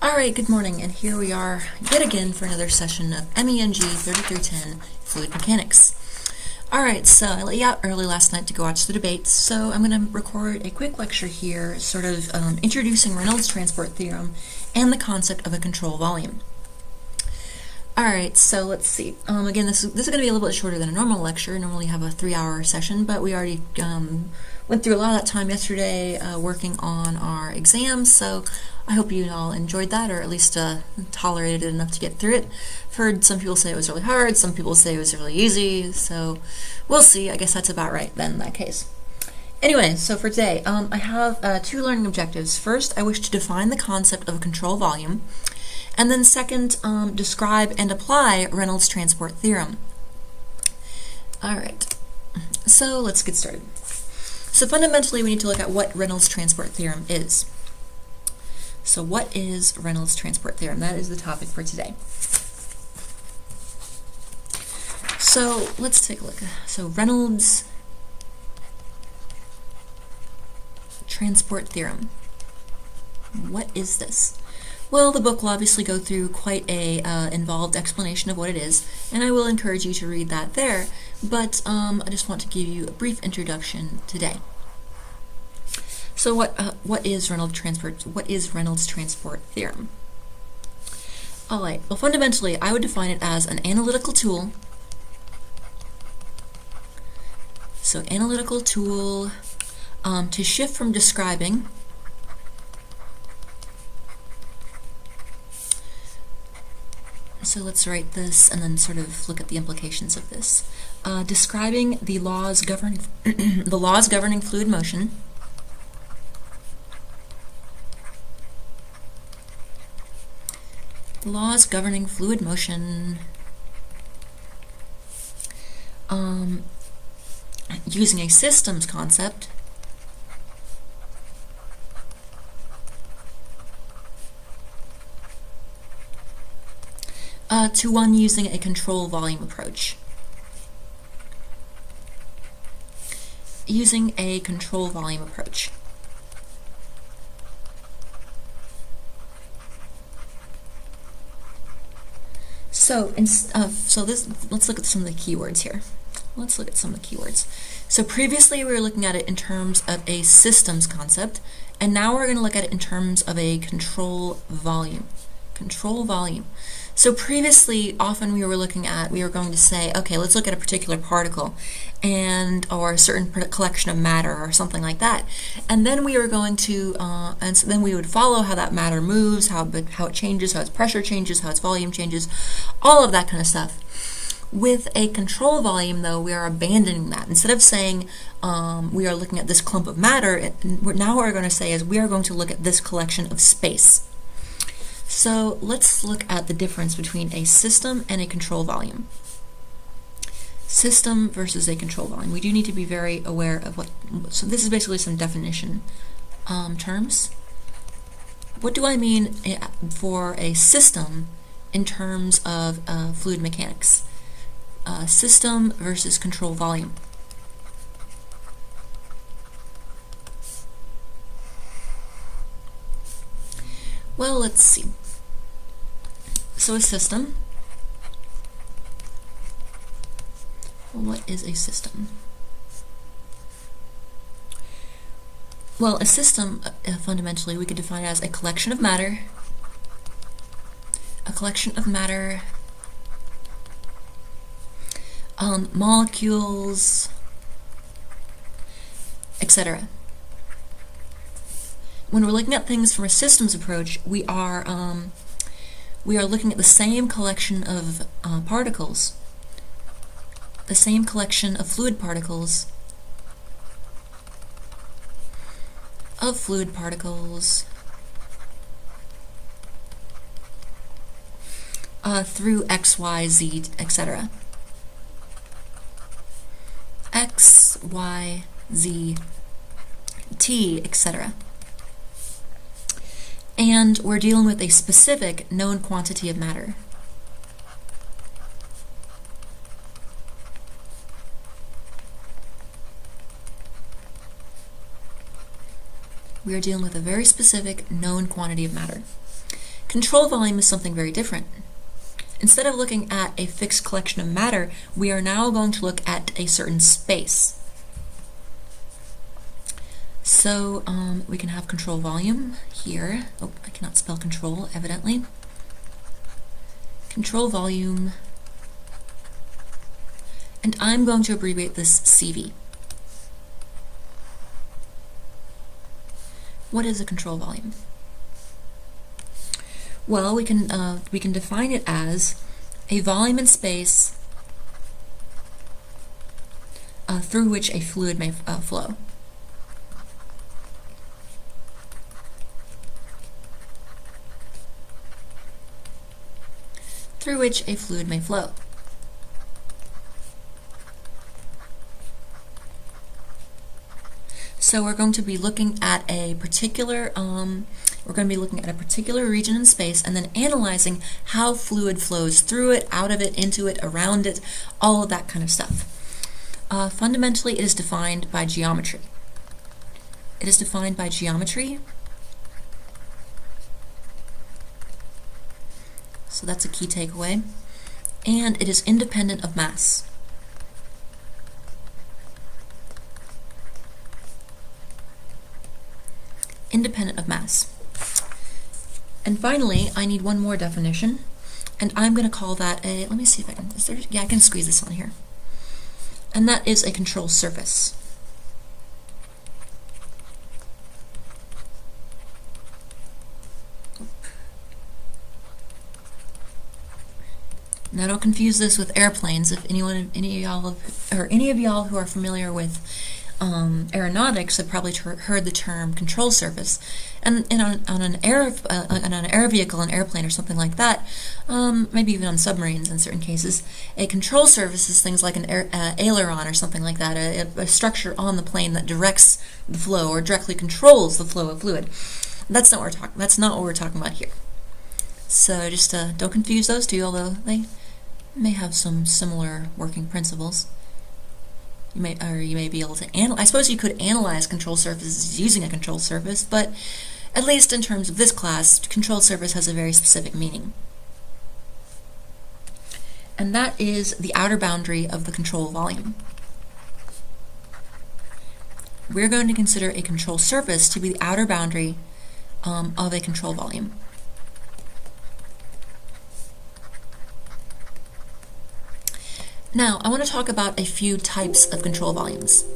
Alright, good morning, and here we are yet again for another session of MENG 3310 Fluid Mechanics. Alright, so I let you out early last night to go watch the debates, so I'm going to record a quick lecture here, sort of introducing Reynolds transport theorem and the concept of a control volume. Alright, so let's see. Again, this is going to be a little bit shorter than a normal lecture. Normally have a 3-hour session, but we already went through a lot of that time yesterday working on our exams, so I hope you all enjoyed that, or at least tolerated it enough to get through it. I've heard some people say it was really hard, some people say it was really easy, so we'll see. I guess that's about right then in that case. Anyway, so for today, I have 2 learning objectives. First, I wish to define the concept of a control volume, and then second, describe and apply Reynolds transport theorem. Alright, so let's get started. So fundamentally, we need to look at what Reynolds transport theorem is. So what is Reynolds transport theorem? That is the topic for today. So let's take a look. So Reynolds transport theorem. What is this? Well, the book will obviously go through quite a involved explanation of what it is, and I will encourage you to read that there, but I just want to give you a brief introduction today. So what is Reynolds transport theorem? Alright, well fundamentally I would define it as an analytical tool. So analytical tool to shift from describing So let's write this and then sort of look at the implications of this. Describing the laws governing the laws governing fluid motion. Laws governing fluid motion using a systems concept to one using a control volume approach. Using a control volume approach. So, let's look at some of the keywords here. So previously we were looking at it in terms of a systems concept, and now we're going to look at it in terms of a control volume. Control volume. So previously, often we were going to say, okay, let's look at a particular particle or a certain collection of matter or something like that. And then we were going to, and so then we would follow how that matter moves, how it changes, how its pressure changes, how its volume changes, all of that kind of stuff. With a control volume, though, we are abandoning that. Instead of saying we are looking at this clump of matter, now what we're going to say is we are going to look at this collection of space. So let's look at the difference between a system and a control volume. System versus a control volume. We do need to be very aware of so this is basically some definition terms. What do I mean for a system in terms of fluid mechanics? System versus control volume. Well, let's see. So a system. What is a system? Well, a system, fundamentally, we could define it as a collection of matter. Molecules, etc. When we're looking at things from a systems approach, we are looking at the same collection of particles, the same collection of fluid particles, through X, Y, Z, etc. X, Y, Z, T, etc. And we're dealing with a specific known quantity of matter. We are dealing with a very specific known quantity of matter. Control volume is something very different. Instead of looking at a fixed collection of matter, we are now going to look at a certain space. So we can have control volume here. Oh, I cannot spell control, evidently. Control volume, and I'm going to abbreviate this CV. What is a control volume? Well, we can define it as a volume in space through which a fluid may flow. Through which a fluid may flow. So we're going to be looking at a particular region in space and then analyzing how fluid flows through it, out of it, into it, around it, all of that kind of stuff. Fundamentally, it is defined by geometry. It is defined by geometry. So that's a key takeaway. And it is independent of mass. Independent of mass. And finally, I need one more definition, and I'm going to call that a, let me see if I can, I can squeeze this on here. And that is a control surface. Now don't confuse this with airplanes. If any of y'all who are familiar with aeronautics have probably heard the term control surface, and on an air vehicle, an airplane or something like that, maybe even on submarines in certain cases, a control surface is things like an aileron or something like that, a structure on the plane that directs the flow or directly controls the flow of fluid. That's not what we're talking about here. So just don't confuse those two, although they may have some similar working principles. You may be able to I suppose you could analyze control surfaces using a control surface, but at least in terms of this class, control surface has a very specific meaning. And that is the outer boundary of the control volume. We're going to consider a control surface to be the outer boundary of a control volume. Now, I want to talk about a few types of control volumes.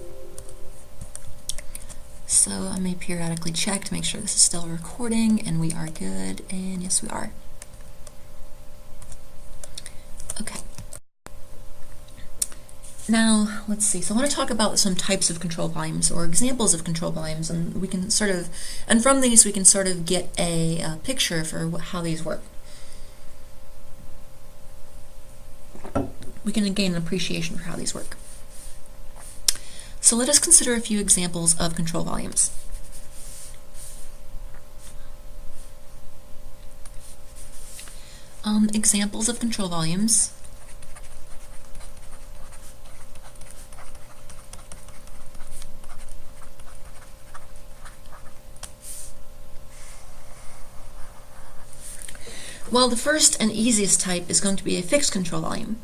So I may periodically check to make sure this is still recording, and we are good, and yes, we are. Okay. Now, let's see. So I want to talk about some types of control volumes, or examples of control volumes, and we can and from these we can sort of get a picture for how these work. We can gain an appreciation for how these work. So let us consider a few examples of control volumes. Examples of control volumes. Well, the first and easiest type is going to be a fixed control volume.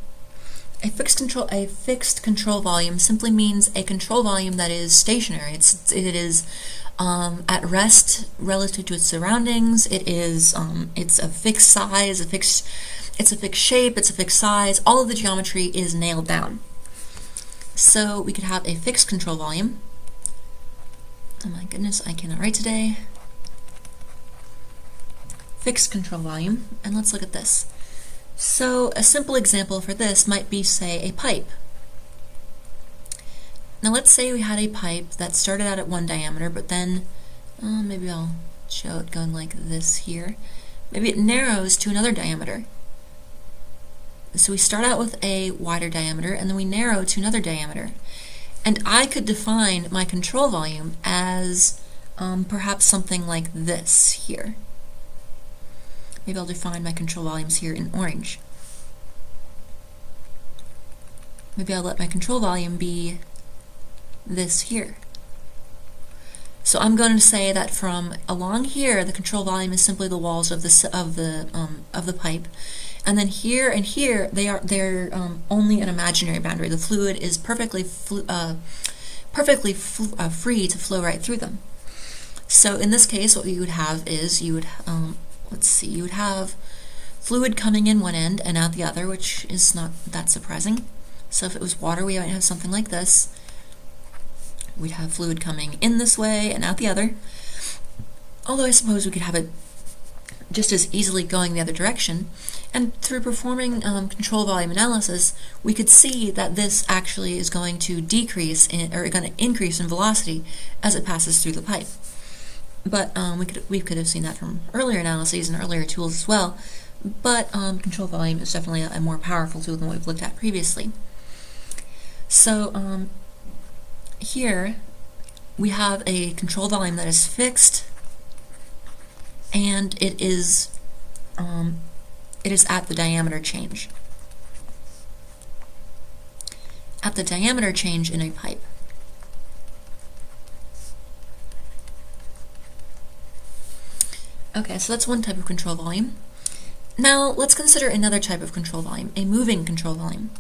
A fixed control volume simply means a control volume that is stationary. It is at rest relative to its surroundings. It's a fixed size, it's a fixed shape, it's a fixed size. All of the geometry is nailed down. So we could have a fixed control volume. Oh my goodness, I cannot write today. Fixed control volume, and let's look at this. So a simple example for this might be, say, a pipe. Now let's say we had a pipe that started out at 1 diameter, but then, maybe I'll show it going like this here. Maybe it narrows to another diameter. So we start out with a wider diameter, and then we narrow to another diameter. And I could define my control volume as perhaps something like this here. Maybe I'll define my control volumes here in orange. Maybe I'll let my control volume be this here. So I'm going to say that from along here, the control volume is simply the walls of the pipe, and then here and here they're only an imaginary boundary. The fluid is perfectly free to flow right through them. So in this case, what you would have is you would you would have fluid coming in one end and out the other, which is not that surprising. So if it was water, we might have something like this. We'd have fluid coming in this way and out the other. Although I suppose we could have it just as easily going the other direction. And through performing control volume analysis, we could see that this actually is going to decrease or going to increase in velocity as it passes through the pipe. But we could have seen that from earlier analyses and earlier tools as well. But control volume is definitely a more powerful tool than what we've looked at previously. So here we have a control volume that is fixed, and it is at the diameter change. At the diameter change in a pipe. Okay, so that's one type of control volume. Now let's consider another type of control volume, a moving control volume.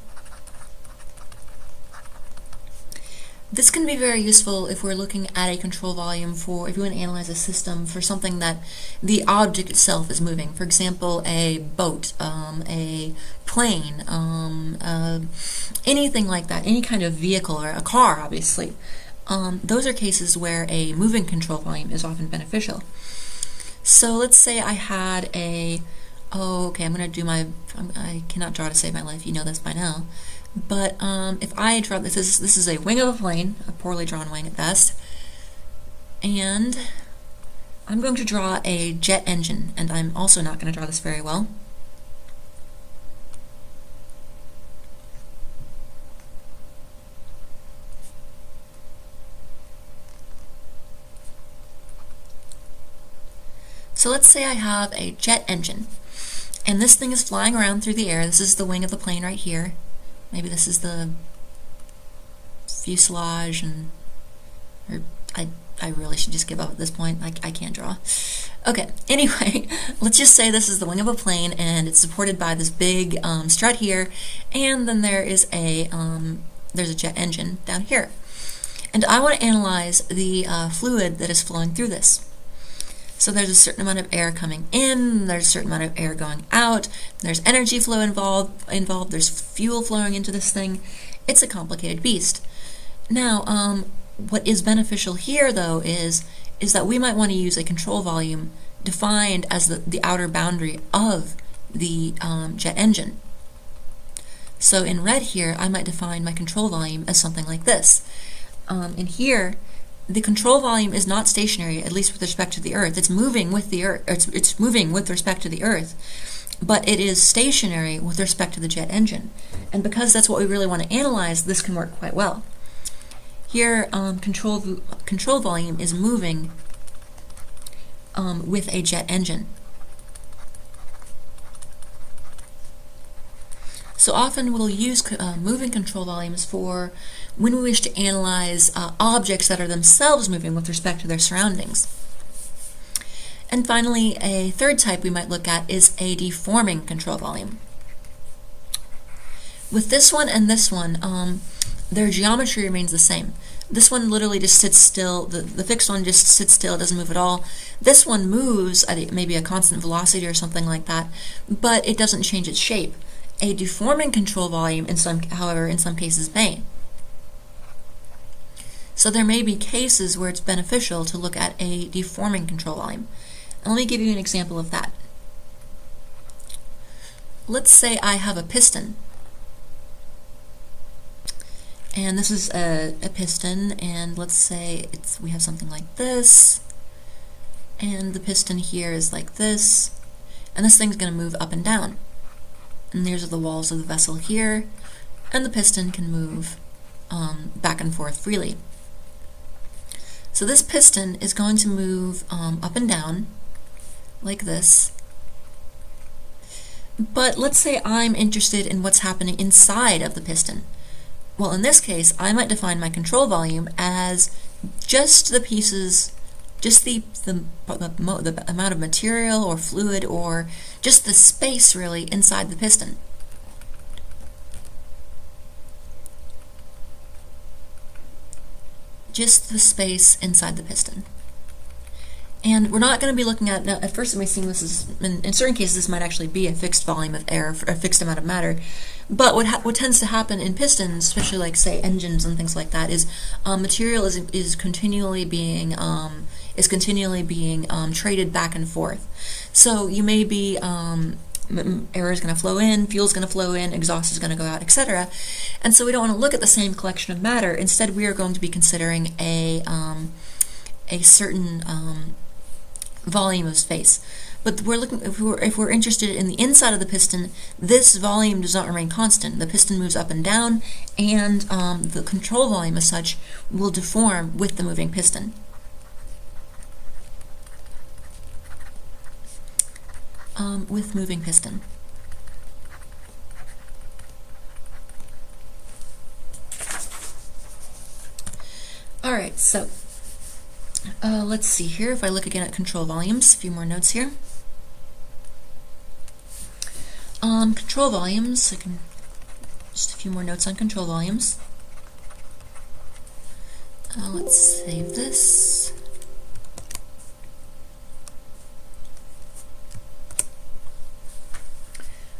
This can be very useful if we're looking at a control volume if we want to analyze a system for something that the object itself is moving. For example, a boat, a plane, anything like that, any kind of vehicle, or a car, obviously. Those are cases where a moving control volume is often beneficial. So let's say I had I cannot draw to save my life, you know this by now. But if I draw this is a wing of a plane, a poorly drawn wing at best, and I'm going to draw a jet engine, and I'm also not going to draw this very well. So let's say I have a jet engine, and this thing is flying around through the air. This is the wing of the plane right here. Maybe this is the fuselage, or I really should just give up at this point. I can't draw. Okay, anyway, let's just say this is the wing of a plane, and it's supported by this big strut here, and then there is there's a jet engine down here. And I want to analyze the fluid that is flowing through this. So there's a certain amount of air coming in, there's a certain amount of air going out, there's energy flow involved, there's fuel flowing into this thing. It's a complicated beast. Now, what is beneficial here, though, is that we might want to use a control volume defined as the outer boundary of the jet engine. So in red here, I might define my control volume as something like this. In here, the control volume is not stationary, at least with respect to the Earth. It's moving with the Earth. It's moving with respect to the Earth, but it is stationary with respect to the jet engine. And because that's what we really want to analyze, this can work quite well. Here, control volume is moving with a jet engine. So often we'll use moving control volumes for when we wish to analyze objects that are themselves moving with respect to their surroundings. And finally, a third type we might look at is a deforming control volume. With this one and this one, their geometry remains the same. This one literally just sits still, the fixed one just sits still, doesn't move at all. This one moves at maybe a constant velocity or something like that, but it doesn't change its shape. A deforming control volume, however, in some cases may. So there may be cases where it's beneficial to look at a deforming control volume. And let me give you an example of that. Let's say I have a piston. And this is a piston, and let's say we have something like this, and the piston here is like this, and this thing's going to move up and down. And there's the walls of the vessel here, and the piston can move back and forth freely. So this piston is going to move up and down like this. But let's say I'm interested in what's happening inside of the piston. Well, in this case, I might define my control volume as just the pieces just the amount of material or fluid or just the space really inside the piston. Just the space inside the piston. And we're not going to be looking at, now at first it may seem this is, in certain cases this might actually be a fixed volume of air, a fixed amount of matter, but what tends to happen in pistons, especially like say engines and things like that, is material is continually being traded back and forth. So you may be, air is going to flow in, fuel is going to flow in, exhaust is going to go out, etc. And so we don't want to look at the same collection of matter. Instead, we are going to be considering a certain volume of space. But we're looking, if we're interested in the inside of the piston, this volume does not remain constant. The piston moves up and down, and the control volume as such will deform with the moving piston. With moving piston. All right, so let's see here. If I look again at control volumes, a few more notes here. Control volumes, just a few more notes on control volumes. Let's save this.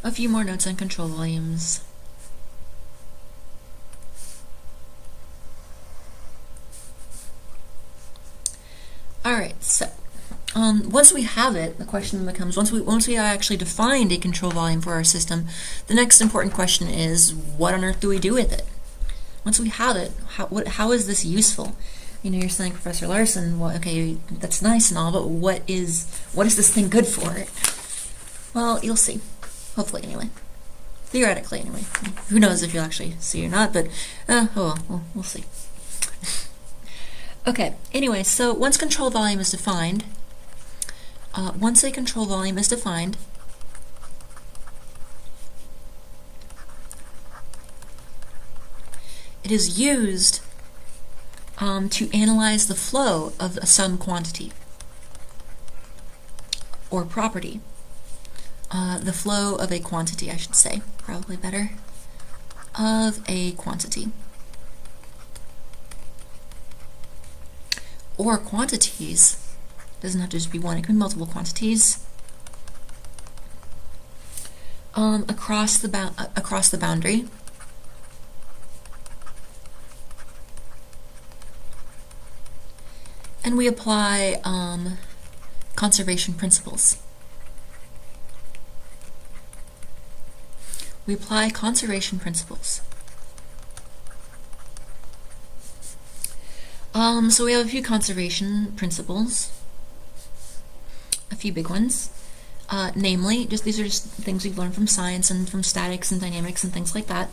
A few more notes on control volumes. All right, so once we have it, the question then becomes, once we actually defined a control volume for our system, the next important question is, what on earth do we do with it? Once we have it, how is this useful? You know, you're saying, Professor Larson, well, okay, that's nice and all, but what is this thing good for? Well, you'll see. Hopefully, anyway. Theoretically, anyway. Who knows if you'll actually see or not, but we'll see. Okay, anyway, so once control volume is defined, once a control volume is defined, it is used to analyze the flow of some quantity or property. The flow of a quantity, I should say, probably better, of a quantity. Or quantities, doesn't have to just be one, it can be multiple quantities, across the boundary. And we apply conservation principles. We apply conservation principles. So we have a few conservation principles, a few big ones, namely, these are just things we've learned from science and from statics and dynamics and things like that.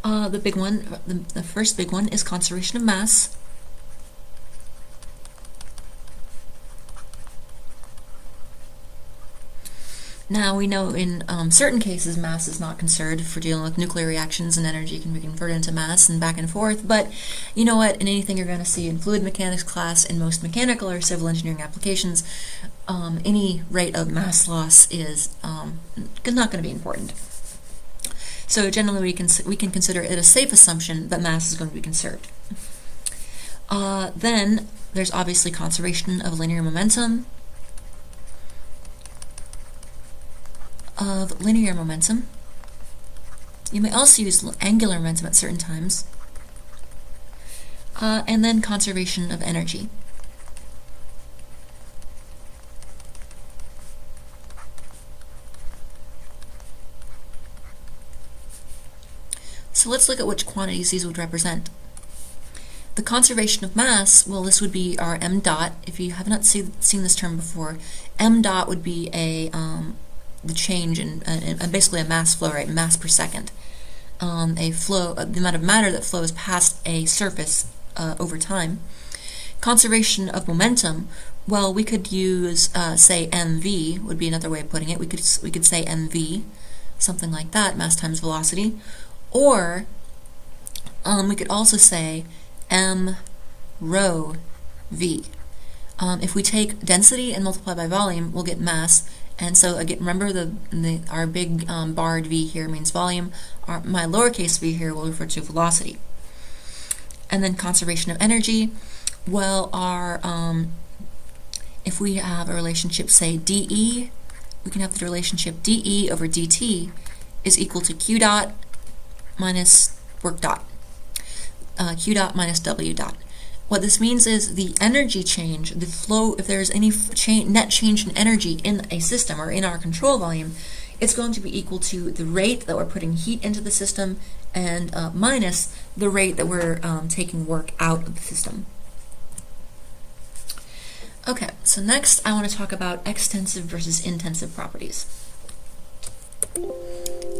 The big one, the first big one is conservation of mass. Now, we know in certain cases mass is not conserved for dealing with nuclear reactions, and energy can be converted into mass and back and forth, but you know what, in anything you're going to see in fluid mechanics class, in most mechanical or civil engineering applications, any rate of mass loss is not going to be important. So generally we can consider it a safe assumption that mass is going to be conserved. Then there's obviously conservation of linear momentum. You may also use angular momentum at certain times. And then conservation of energy. So let's look at which quantities these would represent. The conservation of mass, well, this would be our m dot. If you have not seen this term before, m dot would be the change in basically a mass flow rate, mass per second. A flow, the amount of matter that flows past a surface over time. Conservation of momentum, well, we could use, say, mv would be another way of putting it. We could say mv, something like that, mass times velocity. Or we could also say m rho v. If we take density and multiply by volume, we'll get mass. And so again, remember our big barred v here means volume. My lowercase v here will refer to velocity. And then conservation of energy. Well, if we have a relationship, say dE, we can have the relationship dE over dt is equal to q dot minus work dot, q dot minus w dot. What this means is the energy change, the flow, if there's any net change in energy in a system or in our control volume, it's going to be equal to the rate that we're putting heat into the system and minus the rate that we're taking work out of the system. Okay, so next I want to talk about extensive versus intensive properties.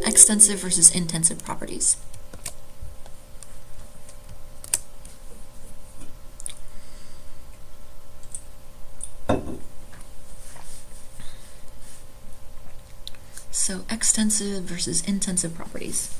Extensive versus intensive properties. So extensive versus intensive properties.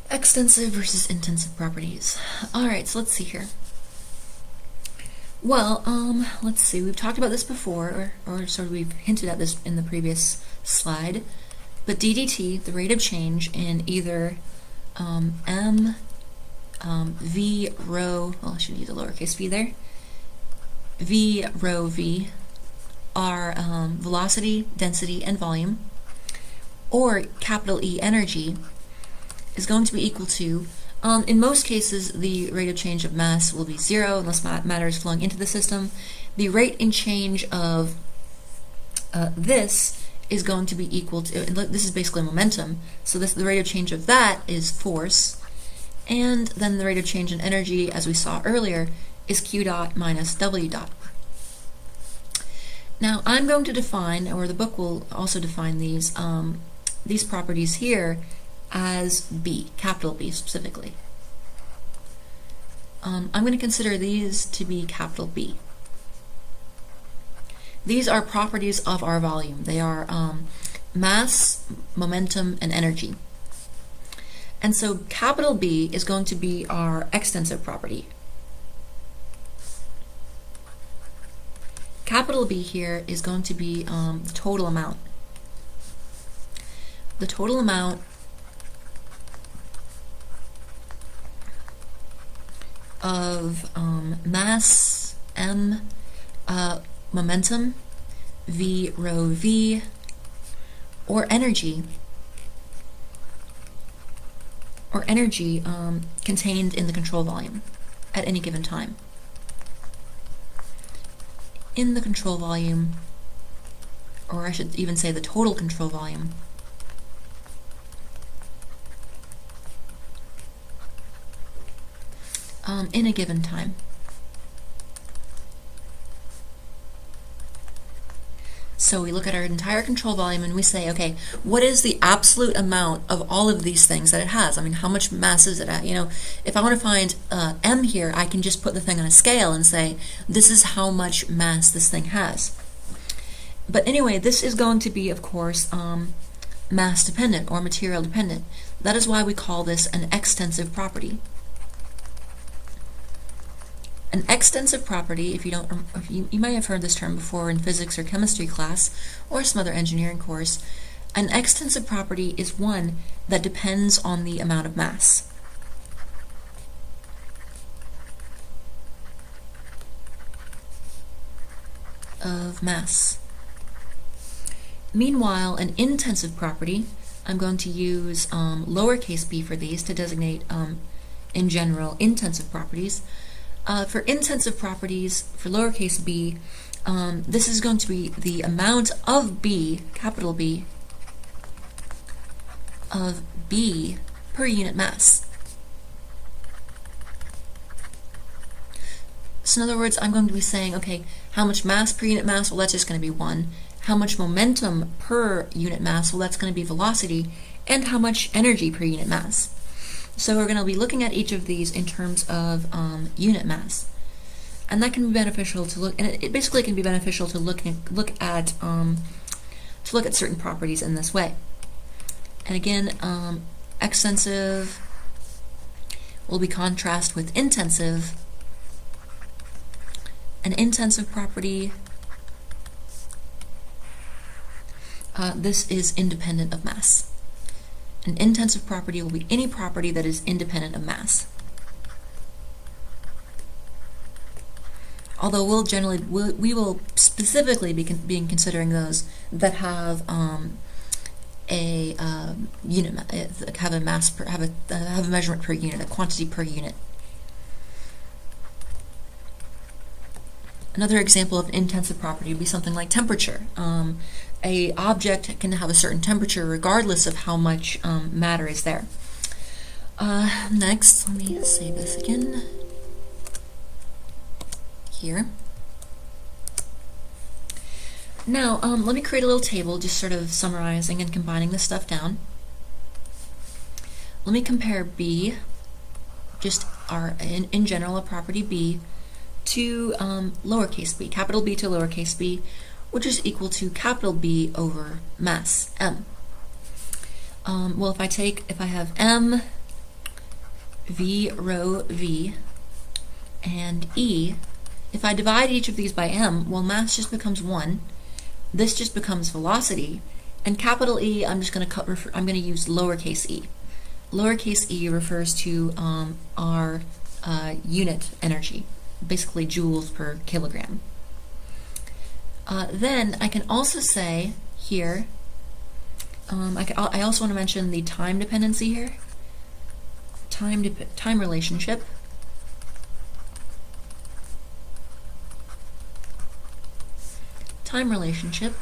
Extensive versus intensive properties. All right, so let's see here. Well, let's see. We've talked about this before, or sort of we've hinted at this in the previous slide. But ddt, the rate of change in either v rho, well, I should use a lowercase v there, v rho v, are velocity, density, and volume, or capital E energy, is going to be equal to, in most cases, the rate of change of mass will be zero unless matter is flowing into the system. The rate in change of this is going to be equal to, this is basically momentum, so the rate of change of that is force, and then the rate of change in energy, as we saw earlier, is q dot minus w dot. Now I'm going to define, or the book will also define these properties here as B, capital B specifically. I'm going to consider these to be capital B. These are properties of our volume. They are mass, momentum, and energy. And so capital B is going to be our extensive property. Capital B here is going to be the total amount. The total amount of mass, m, momentum, v rho v, or energy contained in the control volume at any given time. In the control volume, or I should even say the total control volume, in a given time. So we look at our entire control volume and we say, okay, what is the absolute amount of all of these things that it has? I mean, how much mass is it at? You know, if I want to find m here, I can just put the thing on a scale and say, this is how much mass this thing has. But anyway, this is going to be, of course, mass dependent or material dependent. That is why we call this an extensive property. An extensive property, if you might have heard this term before in physics or chemistry class or some other engineering course, an extensive property is one that depends on the amount of mass. Meanwhile, an intensive property, I'm going to use lowercase b for these to designate, in general, intensive properties. For intensive properties, for lowercase b, this is going to be the amount of B, capital B, of B per unit mass. So in other words, I'm going to be saying, okay, how much mass per unit mass? Well, that's just going to be 1. How much momentum per unit mass? Well, that's going to be velocity. And how much energy per unit mass? So we're going to be looking at each of these in terms of unit mass. And that can be beneficial to look, and it basically can be beneficial to look at certain properties in this way. And again, extensive will be contrast with intensive. An intensive property, this is independent of mass. An intensive property will be any property that is independent of mass. Although we will specifically be considering those that have a unit, have a mass per, have a measurement per unit, a quantity per unit. Another example of an intensive property would be something like temperature. A object can have a certain temperature regardless of how much matter is there. Next, let me save this again. Here. Now, let me create a little table, just sort of summarizing and combining this stuff down. Let me compare B, just in general, a property B, to lowercase b, capital B to lowercase b, which is equal to capital B over mass, m. Well, if I have m, v rho v, and e, if I divide each of these by m, well, mass just becomes 1. This just becomes velocity, and capital E, I'm going to use lowercase e. Lowercase e refers to our unit energy, basically joules per kilogram. Then I can also say here, I also want to mention the time dependency here, time relationship. Time relationship.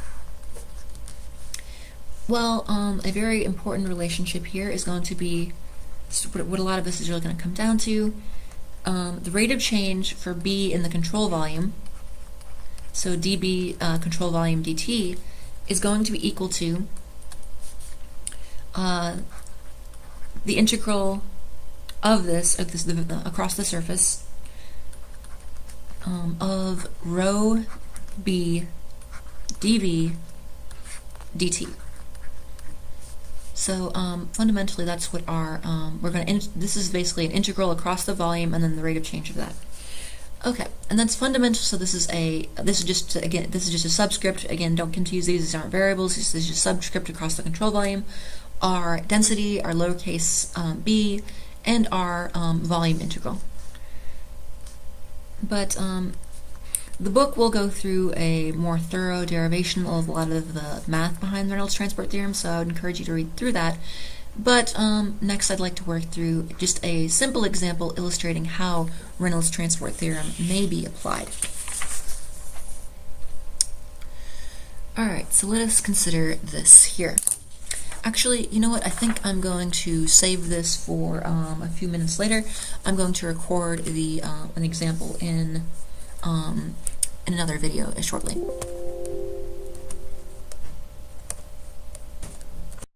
Well, a very important relationship here is going to be what a lot of this is really going to come down to. The rate of change for B in the control volume, so dB control volume dt, is going to be equal to the integral of this across the surface of rho B dV dt. So fundamentally, that's what our this is basically an integral across the volume and then the rate of change of that. Okay, and that's fundamental. So this is just a subscript. Again, don't confuse these aren't variables. This is just subscript across the control volume. Our density, our lowercase b, and our volume integral. But the book will go through a more thorough derivation of a lot of the math behind the Reynolds transport theorem, so I would encourage you to read through that. But next I'd like to work through just a simple example illustrating how Reynolds transport theorem may be applied. Alright, so let us consider this here. Actually, you know what? I think I'm going to save this for a few minutes later. I'm going to record an example in another video shortly.